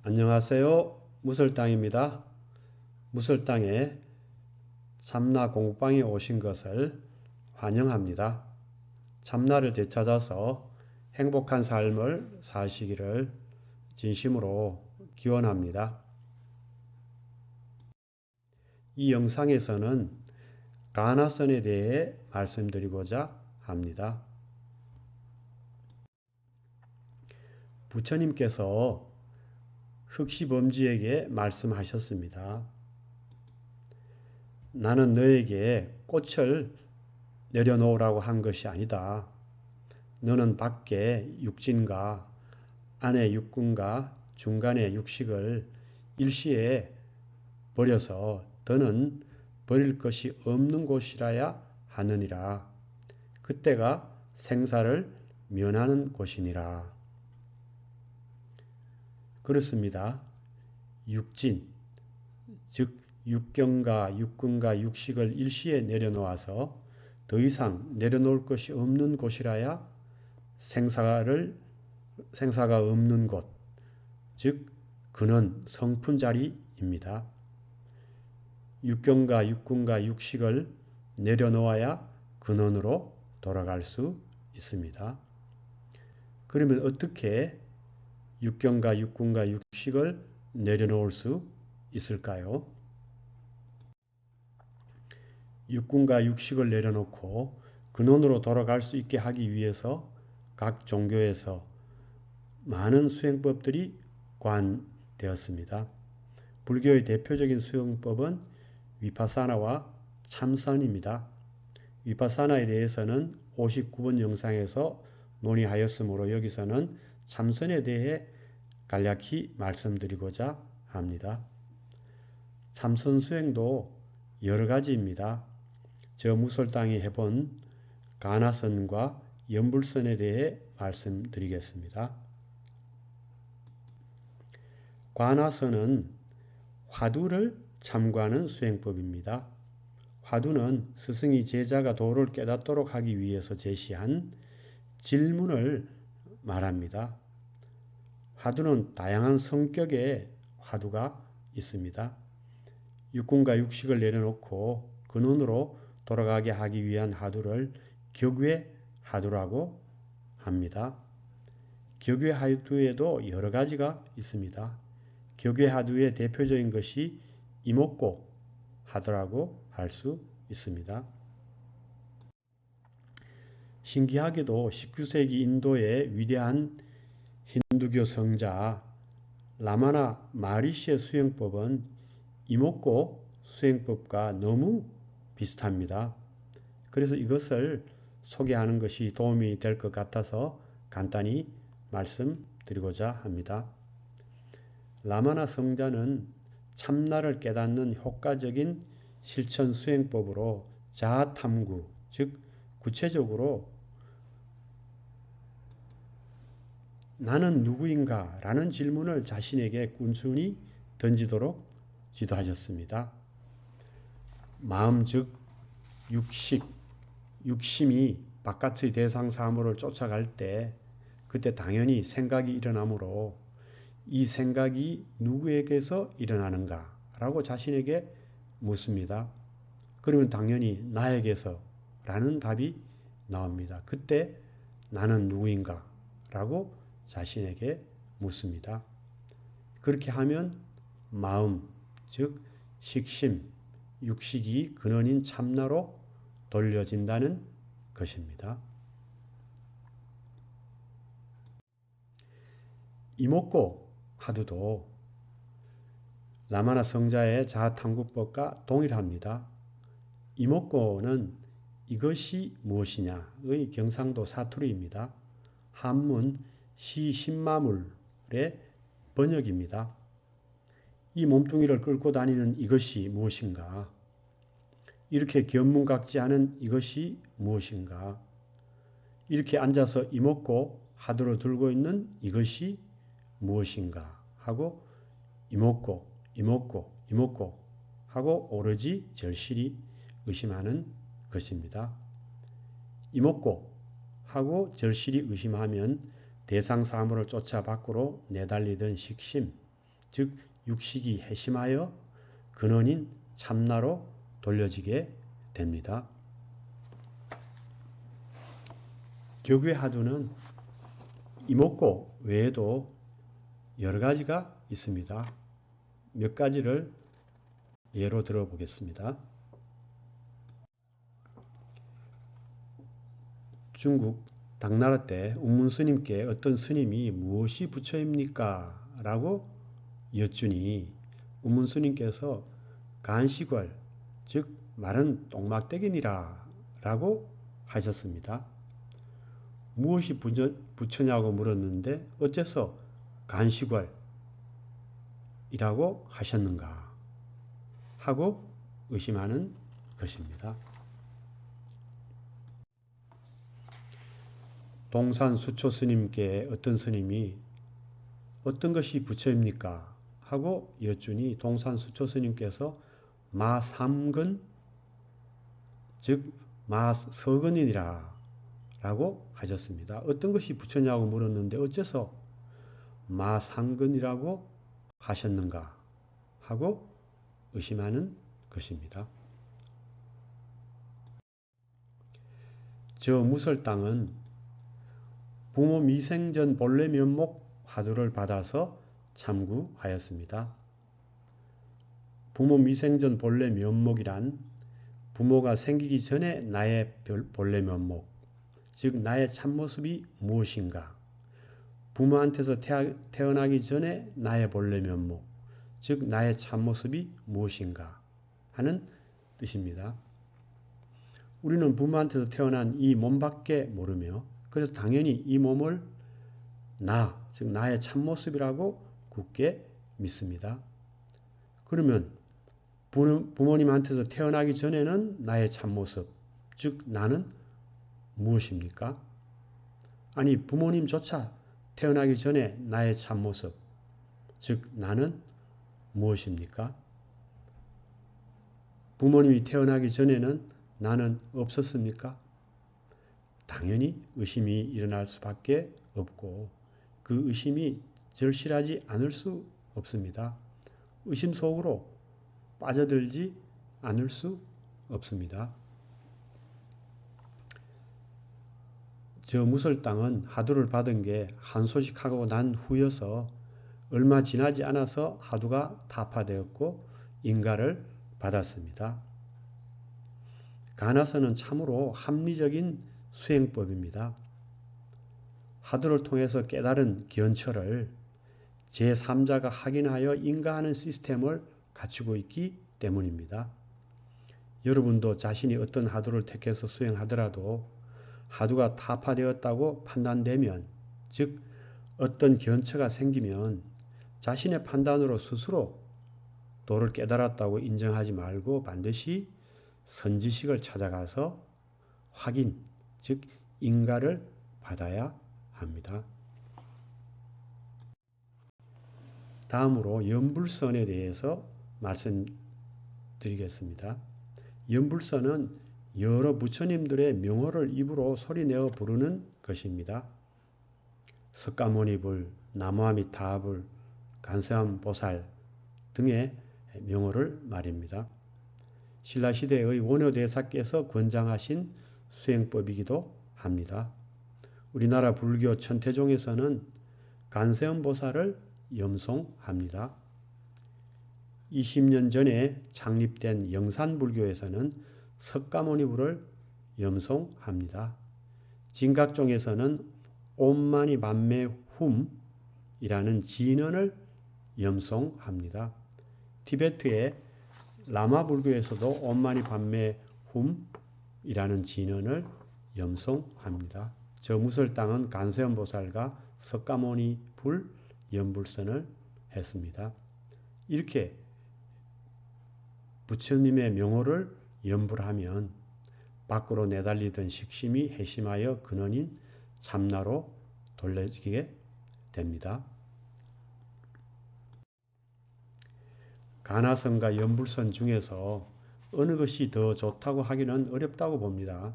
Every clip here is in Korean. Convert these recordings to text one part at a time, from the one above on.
안녕하세요. 무설땅입니다. 무설땅에 참나 공부방에 오신 것을 환영합니다. 참나를 되찾아서 행복한 삶을 사시기를 진심으로 기원합니다. 이 영상에서는 가나선에 대해 말씀드리고자 합니다. 부처님께서 흑시범주에게 말씀하셨습니다. 나는 너에게 꽃을 내려놓으라고 한 것이 아니다. 너는 밖에 육진과 안에 육군과 중간에 육식을 일시에 버려서 더는 버릴 것이 없는 곳이라야 하느니라. 그때가 생사를 면하는 곳이니라. 그렇습니다. 육진, 즉 육경과 육군과 육식을 일시에 내려놓아서 더 이상 내려놓을 것이 없는 곳이라야 생사가 없는 곳, 즉 근원, 성품 자리입니다. 육경과 육군과 육식을 내려놓아야 근원으로 돌아갈 수 있습니다. 그러면 어떻게 육경과 육군과 육식을 내려놓을 수 있을까요? 육군과 육식을 내려놓고 근원으로 돌아갈 수 있게 하기 위해서 각 종교에서 많은 수행법들이 관되었습니다. 불교의 대표적인 수행법은 위파사나와 참선입니다. 위파사나에 대해서는 59번 영상에서 논의하였으므로 여기서는 참선에 대해 간략히 말씀드리고자 합니다. 참선 수행도 여러 가지입니다. 저 무설땅이 해본 가나선과 연불선에 대해 말씀드리겠습니다. 가나선은 화두를 참고하는 수행법입니다. 화두는 스승이 제자가 도를 깨닫도록 하기 위해서 제시한 질문을 말합니다. 화두는 다양한 성격의 화두가 있습니다. 육군과 육식을 내려놓고 근원으로 돌아가게 하기 위한 화두를 격외 화두라고 합니다. 격외 화두에도 여러 가지가 있습니다. 격외 화두의 대표적인 것이 이목고 화두라고 할 수 있습니다. 신기하게도 19세기 인도의 위대한 힌두교 성자 라마나 마리시의 수행법은 이목고 수행법과 너무 비슷합니다. 그래서 이것을 소개하는 것이 도움이 될 것 같아서 간단히 말씀드리고자 합니다. 라마나 성자는 참나를 깨닫는 효과적인 실천 수행법으로 자아 탐구, 즉 구체적으로 나는 누구인가? 라는 질문을 자신에게 꾸준히 던지도록 지도하셨습니다. 마음 즉 육심이 바깥의 대상 사물을 쫓아갈 때 그때 당연히 생각이 일어나므로 이 생각이 누구에게서 일어나는가? 라고 자신에게 묻습니다. 그러면 당연히 나에게서 라는 답이 나옵니다. 그때 나는 누구인가? 라고 자신에게 묻습니다. 그렇게 하면 마음, 즉 식심, 육식이 근원인 참나로 돌려진다는 것입니다. 이목고 화두도 라마나 성자의 자아탐구법과 동일합니다. 이목고는 이것이 무엇이냐의 경상도 사투리입니다. 한문 시신마물의 번역입니다. 이 몸뚱이를 끌고 다니는 이것이 무엇인가? 이렇게 견문각지하는 이것이 무엇인가? 이렇게 앉아서 이목고 하두로 들고 있는 이것이 무엇인가? 하고 이목고 하고 오로지 절실히 의심하는 것입니다. 이목고 하고 절실히 의심하면 대상 사물을 쫓아 밖으로 내달리던 식심, 즉 육식이 해심하여 근원인 참나로 돌려지게 됩니다. 격의 하두는 이목고 외에도 여러 가지가 있습니다. 몇 가지를 예로 들어보겠습니다. 중국 당나라 때 운문스님께 어떤 스님이 무엇이 부처입니까? 라고 여쭈니 운문스님께서 간시걸, 즉 마른 똥막대기니라 라고 하셨습니다. 무엇이 부처냐고 물었는데 어째서 간시걸이라고 하셨는가 하고 의심하는 것입니다. 동산 수초 스님께 어떤 스님이 어떤 것이 부처입니까? 하고 여쭈니 동산 수초 스님께서 마삼근, 즉 마서근이니라 라고 하셨습니다. 어떤 것이 부처냐고 물었는데 어째서 마삼근이라고 하셨는가 하고 의심하는 것입니다. 저 무설당은 부모 미생전 본래 면목 화두를 받아서 참구하였습니다. 부모 미생전 본래 면목이란 부모가 생기기 전에 나의 본래 면목, 즉 나의 참모습이 무엇인가, 부모한테서 태어나기 전에 나의 본래 면목, 즉 나의 참모습이 무엇인가 하는 뜻입니다. 우리는 부모한테서 태어난 이 몸밖에 모르며 그래서 당연히 이 몸을 나, 즉 나의 참모습이라고 굳게 믿습니다. 그러면 부모님한테서 태어나기 전에는 나의 참모습, 즉 나는 무엇입니까? 아니 부모님조차 태어나기 전에 나의 참모습, 즉 나는 무엇입니까? 부모님이 태어나기 전에는 나는 없었습니까? 당연히 의심이 일어날 수밖에 없고 그 의심이 절실하지 않을 수 없습니다. 의심 속으로 빠져들지 않을 수 없습니다. 저 무설당은 하두를 받은 게 한 소식하고 난 후여서 얼마 지나지 않아서 하두가 타파되었고 인가를 받았습니다. 가나서는 참으로 합리적인 수행법입니다. 하두를 통해서 깨달은 견처를 제3자가 확인하여 인가하는 시스템을 갖추고 있기 때문입니다. 여러분도 자신이 어떤 하두를 택해서 수행하더라도 하두가 타파되었다고 판단되면, 즉 어떤 견처가 생기면 자신의 판단으로 스스로 도를 깨달았다고 인정하지 말고 반드시 선지식을 찾아가서 확인, 즉 인가를 받아야 합니다. 다음으로 연불선에 대해서 말씀드리겠습니다. 연불선은 여러 부처님들의 명호를 입으로 소리내어 부르는 것입니다. 석가모니불, 나무아미타불, 간세음보살 등의 명호를 말입니다. 신라시대의 원효대사께서 권장하신 수행법이기도 합니다. 우리나라 불교 천태종에서는 간세음보살을 염송합니다. 20년 전에 창립된 영산불교에서는 석가모니불을 염송합니다. 진각종에서는 옴마니 밤메 훔이라는 진언을 염송합니다. 티베트의 라마불교에서도 옴마니 밤메 훔이라는 진언을 염송합니다. 저 무설당은 간세음보살과 석가모니 불 연불선을 했습니다. 이렇게 부처님의 명호를 연불하면 밖으로 내달리던 식심이 해심하여 근원인 참나로 돌려지게 됩니다. 가나선과 연불선 중에서 어느 것이 더 좋다고 하기는 어렵다고 봅니다.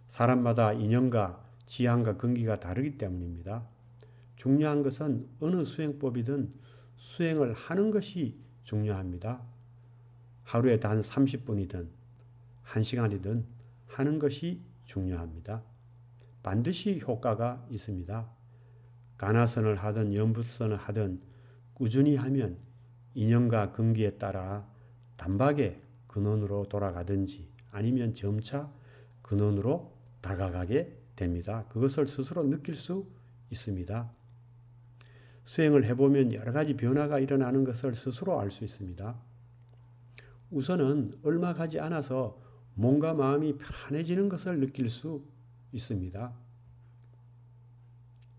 사람마다 인연과 지향과 근기가 다르기 때문입니다. 중요한 것은 어느 수행법이든 수행을 하는 것이 중요합니다. 하루에 단 30분이든 1시간이든 하는 것이 중요합니다. 반드시 효과가 있습니다. 가나선을 하든 연불선을 하든 꾸준히 하면 인연과 근기에 따라 단박에 근원으로 돌아가든지 아니면 점차 근원으로 다가가게 됩니다. 그것을 스스로 느낄 수 있습니다. 수행을 해보면 여러 가지 변화가 일어나는 것을 스스로 알 수 있습니다. 우선은 얼마 가지 않아서 몸과 마음이 편안해지는 것을 느낄 수 있습니다.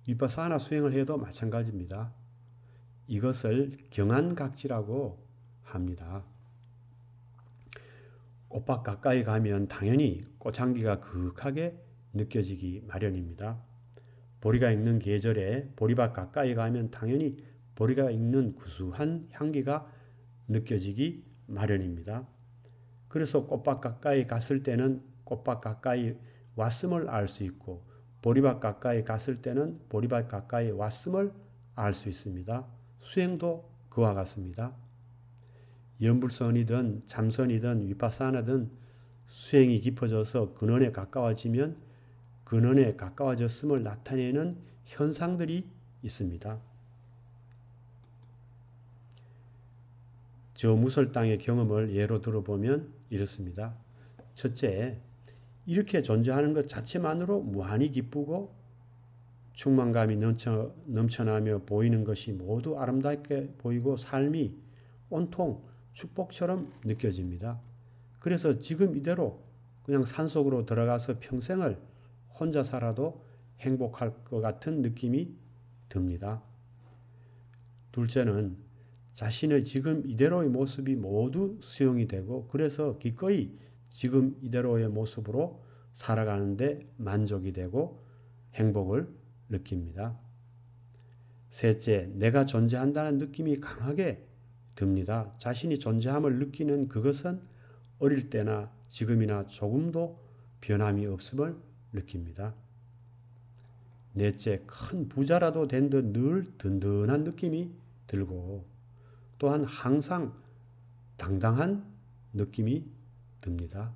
위파사나 수행을 해도 마찬가지입니다. 이것을 경안각지라고 합니다. 꽃밭 가까이 가면 당연히 꽃향기가 그윽하게 느껴지기 마련입니다. 보리가 익는 계절에 보리밭 가까이 가면 당연히 보리가 익는 구수한 향기가 느껴지기 마련입니다. 그래서 꽃밭 가까이 갔을 때는 꽃밭 가까이 왔음을 알 수 있고 보리밭 가까이 갔을 때는 보리밭 가까이 왔음을 알 수 있습니다. 수행도 그와 같습니다. 연불선이든 참선이든 위파사나든 수행이 깊어져서 근원에 가까워지면 근원에 가까워졌음을 나타내는 현상들이 있습니다. 저 무설땅의 경험을 예로 들어보면 이렇습니다. 첫째, 이렇게 존재하는 것 자체만으로 무한히 기쁘고 충만감이 넘쳐나며 보이는 것이 모두 아름답게 보이고 삶이 온통 축복처럼 느껴집니다. 그래서 지금 이대로 그냥 산속으로 들어가서 평생을 혼자 살아도 행복할 것 같은 느낌이 듭니다. 둘째는 자신의 지금 이대로의 모습이 모두 수용이 되고 그래서 기꺼이 지금 이대로의 모습으로 살아가는데 만족이 되고 행복을 느낍니다. 셋째, 내가 존재한다는 느낌이 강하게 듭니다. 자신이 존재함을 느끼는 그것은 어릴 때나 지금이나 조금도 변함이 없음을 느낍니다. 넷째, 큰 부자라도 된 듯 늘 든든한 느낌이 들고 또한 항상 당당한 느낌이 듭니다.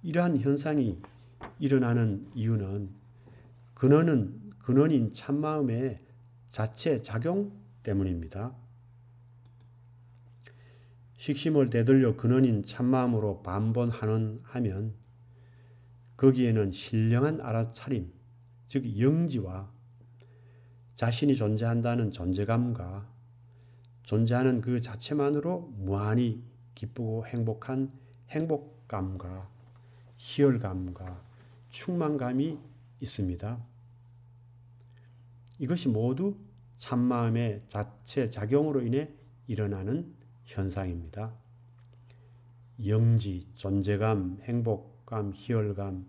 이러한 현상이 일어나는 이유는 근원인 참마음의 자체 작용 때문입니다. 식심을 되돌려 근원인 참마음으로 반번하면 거기에는 신령한 알아차림, 즉 영지와 자신이 존재한다는 존재감과 존재하는 그 자체만으로 무한히 기쁘고 행복한 행복감과 희열감과 충만감이 있습니다. 이것이 모두 참마음의 자체 작용으로 인해 일어나는 현상입니다. 영지, 존재감, 행복감, 희열감,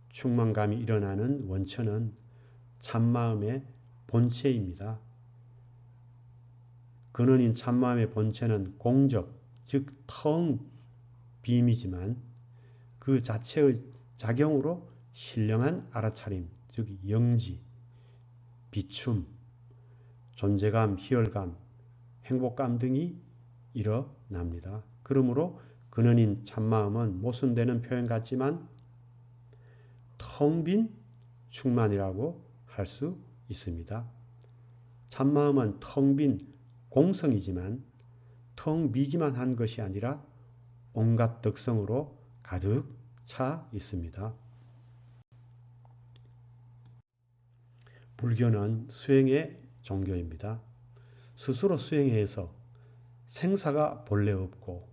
충만감이 일어나는 원천은 참마음의 본체입니다. 근원인 참마음의 본체는 공적, 즉 텅 빔이지만 그 자체의 작용으로 신령한 알아차림, 즉 영지, 비춤, 존재감, 희열감, 행복감 등이 일어납니다. 그러므로 근원인 참마음은 모순되는 표현 같지만 텅 빈 충만이라고 할 수 있습니다. 참마음은 텅 빈 공성이지만 텅 비기만 한 것이 아니라 온갖 덕성으로 가득 차 있습니다. 불교는 수행의 종교입니다. 스스로 수행해서 생사가 본래 없고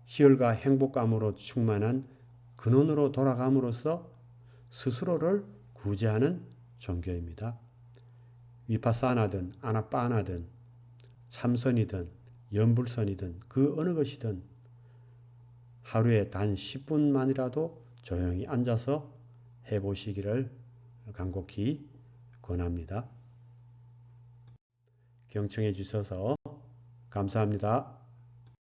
희열과 행복감으로 충만한 근원으로 돌아감으로써 스스로를 구제하는 종교입니다. 위파사나든 아나빠나든 참선이든 연불선이든 그 어느 것이든 하루에 단 10분만이라도 조용히 앉아서 해보시기를 간곡히 권합니다. 경청해 주셔서 감사합니다.